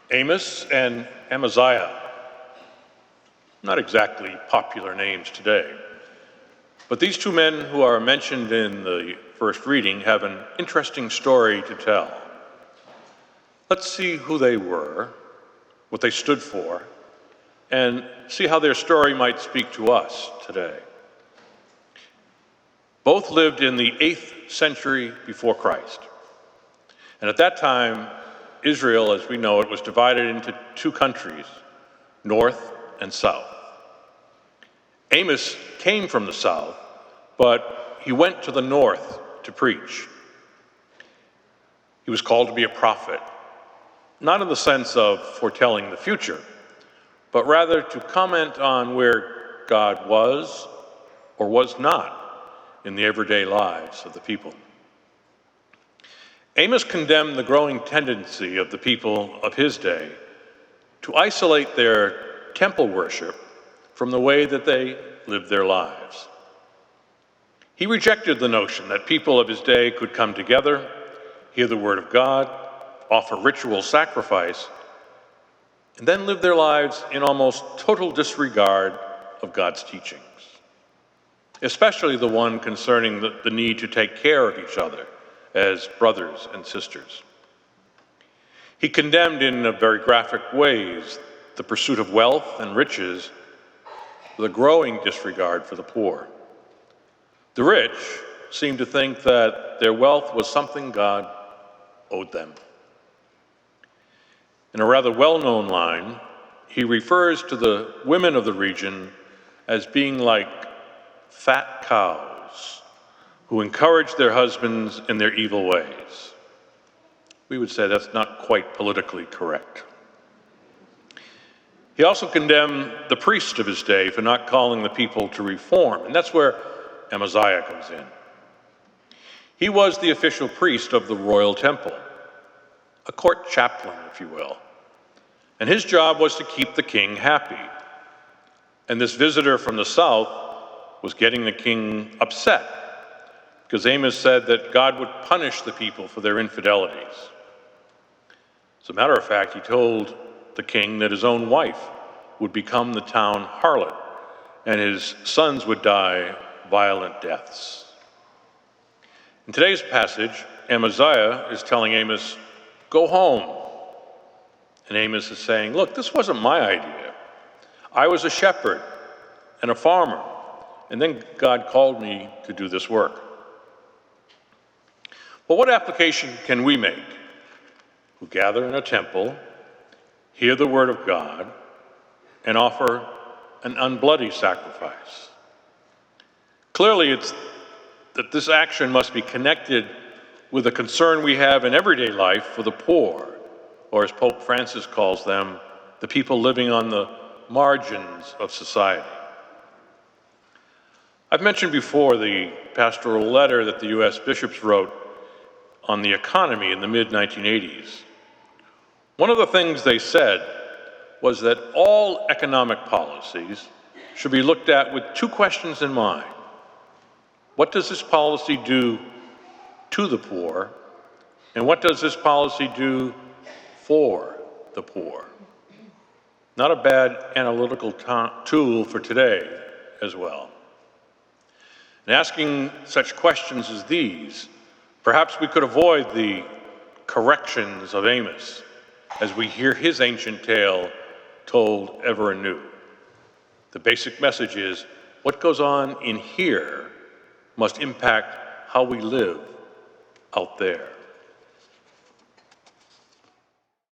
Amos and Amaziah, not exactly popular names today, but these two men who are mentioned in the first reading have an interesting story to tell. Let's see who they were, what they stood for, and see how their story might speak to us today. Both lived in the 8th century before Christ. And at that time, Israel, as we know it, was divided into two countries, north and south. Amos came from the south, but he went to the north to preach. He was called to be a prophet, not in the sense of foretelling the future, but rather to comment on where God was or was not in the everyday lives of the people. Amos condemned the growing tendency of the people of his day to isolate their temple worship from the way that they lived their lives. He rejected the notion that people of his day could come together, hear the word of God, offer ritual sacrifice, and then live their lives in almost total disregard of God's teachings, especially the one concerning the need to take care of each other as brothers and sisters. He condemned in very graphic ways the pursuit of wealth and riches with a growing disregard for the poor. The rich seemed to think that their wealth was something God owed them. In a rather well-known line, he refers to the women of the region as being like fat cows who encourage their husbands in their evil ways. We would say that's not quite politically correct. He also condemned the priests of his day for not calling the people to reform, and that's where Amaziah comes in. He was the official priest of the royal temple, a court chaplain, if you will, and his job was to keep the king happy. And this visitor from the south was getting the king upset because Amos said that God would punish the people for their infidelities. As a matter of fact, he told the king that his own wife would become the town harlot and his sons would die violent deaths. In today's passage, Amaziah is telling Amos, go home. And Amos is saying, look, this wasn't my idea. I was a shepherd and a farmer, and then God called me to do this work. Well, what application can we make who gather in a temple, hear the word of God, and offer an unbloody sacrifice? Clearly, it's that this action must be connected with a concern we have in everyday life for the poor, or as Pope Francis calls them, the people living on the margins of society. I've mentioned before the pastoral letter that the U.S. bishops wrote on the economy in the mid-1980s. One of the things they said was that all economic policies should be looked at with two questions in mind. What does this policy do to the poor? And what does this policy do for the poor? Not a bad analytical tool for today as well. In asking such questions as these, perhaps we could avoid the corrections of Amos as we hear his ancient tale told ever anew. The basic message is, what goes on in here must impact how we live out there.